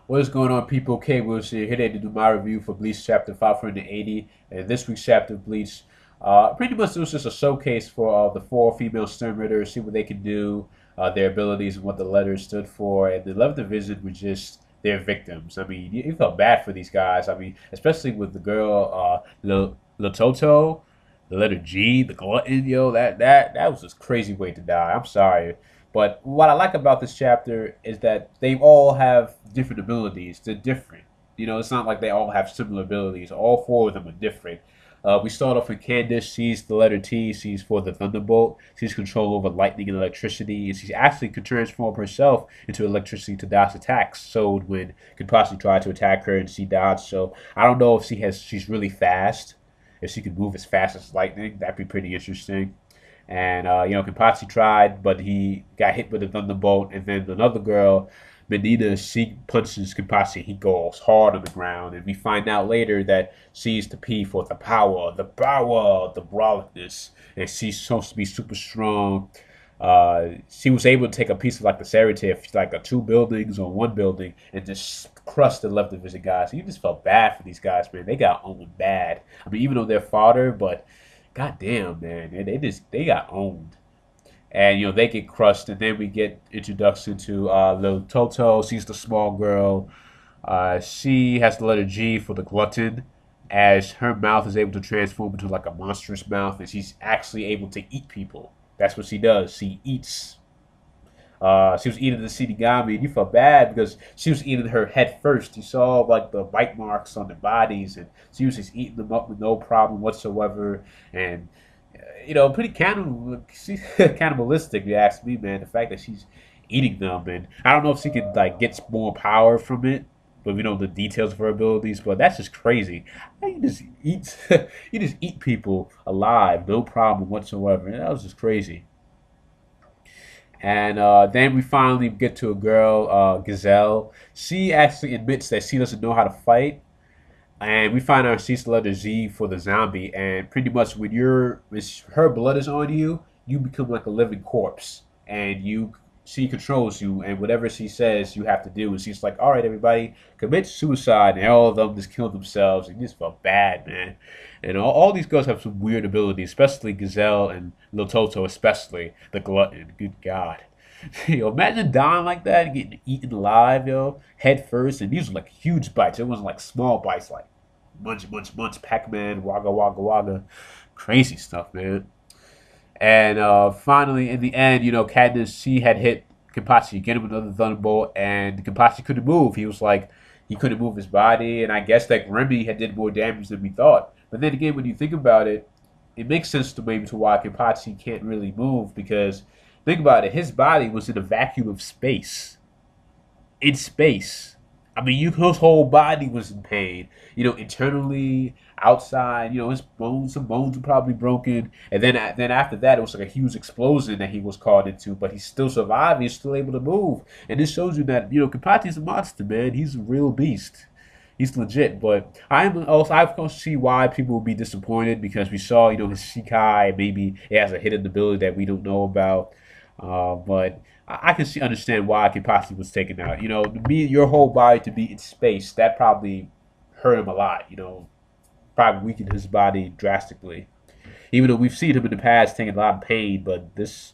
What is going on, people? K Wills here to do my review for Bleach chapter 580. And this week's chapter of Bleach, pretty much it was just a showcase for the four female stern ridders, see what they can do, their abilities, and what the letters stood for. And the 11th Division were just their victims. I mean, you felt bad for these guys. I mean, especially with the girl, Latoto, the letter G, the glutton, yo, that was just a crazy way to die. I'm sorry. But what I like about this chapter is that they all have different abilities. They're different. You know, it's not like they all have similar abilities. All four of them are different. We start off with Candace. She's the letter T. She's for the Thunderbolt. She's control over lightning and electricity. And she actually could transform herself into electricity to dodge attacks. So when could possibly try to attack her and she dodged. So I don't know if she's really fast. If she could move as fast as lightning, that'd be pretty interesting. And Kenpachi tried, but he got hit with a thunderbolt. And then another girl, Menina, she punches Kenpachi. He goes hard on the ground, and we find out later that she's the P for the power, the brawlicness, and she's supposed to be super strong. She was able to take a piece of like the Serrative, like two buildings or one building, and just crush the left division guys. So you just felt bad for these guys, man. They got owned bad. I mean, even though they're fodder, but goddamn, man, they got owned. And they get crushed, and then we get introduction to little Toto. She's the small girl. She has the letter G for the glutton, as her mouth is able to transform into like a monstrous mouth, and she's actually able to eat people. That's what she does. She eats. She was eating the Shinigami, and you felt bad because she was eating her head first. You saw like the bite marks on their bodies, and she was just eating them up with no problem whatsoever. And pretty cannibalistic. If you ask me, man. The fact that she's eating them, and I don't know if she can like get more power from it, but we know the details of her abilities. But that's just crazy. You just eat, you just eat people alive, no problem whatsoever. And that was just crazy. And then we finally get to a girl, Gazelle. She actually admits that she doesn't know how to fight. And we find out she's the letter Z for the zombie. And pretty much when her blood is on you, you become like a living corpse. And she controls you. And whatever she says, you have to do. And she's like, all right, everybody, commit suicide. And all of them just kill themselves. And you just felt bad, man. And all these girls have some weird abilities, especially Gazelle and Lil Toto, especially the glutton. Good God. Yo, imagine dying like that and getting eaten alive, yo, head first. And these were like huge bites. It wasn't like small bites, like munch, munch, munch, Pac-Man, wagga, wagga, wagga. Crazy stuff, man. And finally, in the end, Cadmus, she had hit Kenpachi, get him another Thunderbolt, and Kenpachi couldn't move. He was like, he couldn't move his body, and I guess that Remy had did more damage than we thought. But then again, when you think about it, it makes sense to maybe to why Kenpachi can't really move because think about it, his body was in a vacuum of space. In space. I mean, his whole body was in pain. Internally, outside. Some bones were probably broken, and then after that, it was like a huge explosion that he was caught into. But he's still surviving. He's still able to move, and this shows you that Kapachi's a monster, man. He's a real beast. He's legit, but I can see why people would be disappointed because we saw, his Shikai, maybe it has a hidden ability that we don't know about. But I can understand why Kenpachi was taken out. Your whole body to be in space, that probably hurt him a lot. Probably weakened his body drastically. Even though we've seen him in the past taking a lot of pain, but this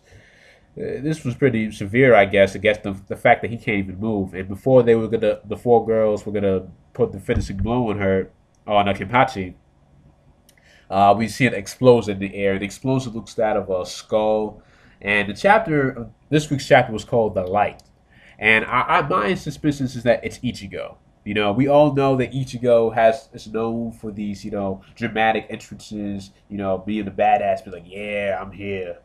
was pretty severe, I guess. The fact that he can't even move. And before the four girls were gonna put the finishing blow on her, on Kenpachi, we see an explosion in the air. The explosion looks out of a skull. And this week's chapter was called The Light. And my suspicion is that it's Ichigo. We all know that Ichigo is known for these, dramatic entrances, being the badass, be like, yeah, I'm here,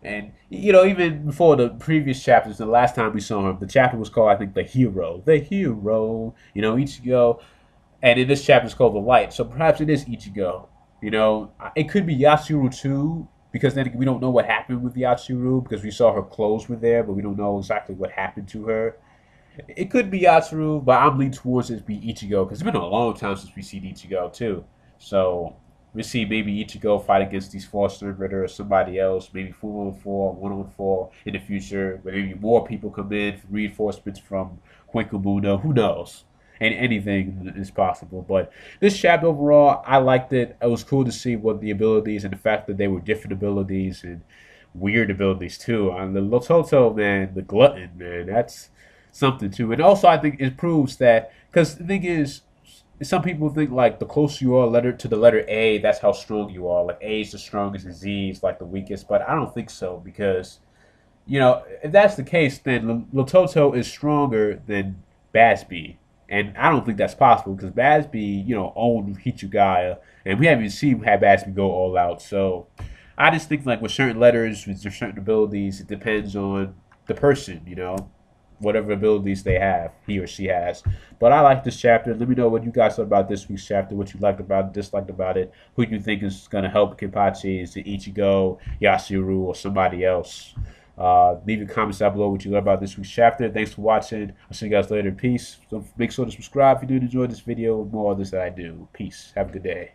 And, even before the previous chapters, the last time we saw him, the chapter was called, I think, The Hero. The Hero, Ichigo. And in this chapter, it's called The Light. So perhaps it is Ichigo. It could be Yasuru too, because then we don't know what happened with Yatsuru because we saw her clothes were there, but we don't know exactly what happened to her. It could be Yatsuru, but I'm leaning towards it be Ichigo because it's been a long time since we see Ichigo too. So we see maybe Ichigo fight against these four Stern Ritter or somebody else, maybe 4-on-4, 1-on-4 in the future, but maybe more people come in, reinforcements from Quinquemundo, who knows? And anything is possible. But this chapter overall, I liked it. It was cool to see what the abilities and the fact that they were different abilities and weird abilities too. On the Lototo, man, the glutton, man, that's something too. And also, I think it proves that, because the thing is, some people think like the closer you are letter to the letter A, that's how strong you are. Like A is the strongest and Z is like the weakest. But I don't think so, because if that's the case, then Lototo is stronger than Basby. And I don't think that's possible because Basby, owned Hichigaya, and we haven't even seen how Basby go all out. So I just think like with certain letters, with certain abilities, it depends on the person, whatever abilities they have, he or she has. But I like this chapter. Let me know what you guys thought about this week's chapter, what you liked about it, disliked about it, who you think is going to help Kenpachi. Is it Ichigo, Yashiru, or somebody else? Leave your comments down below what you learned about this week's chapter. Thanks for watching. I'll see you guys later. Peace. So make sure to subscribe if you did enjoy this video. More of this that I do. Peace. Have a good day.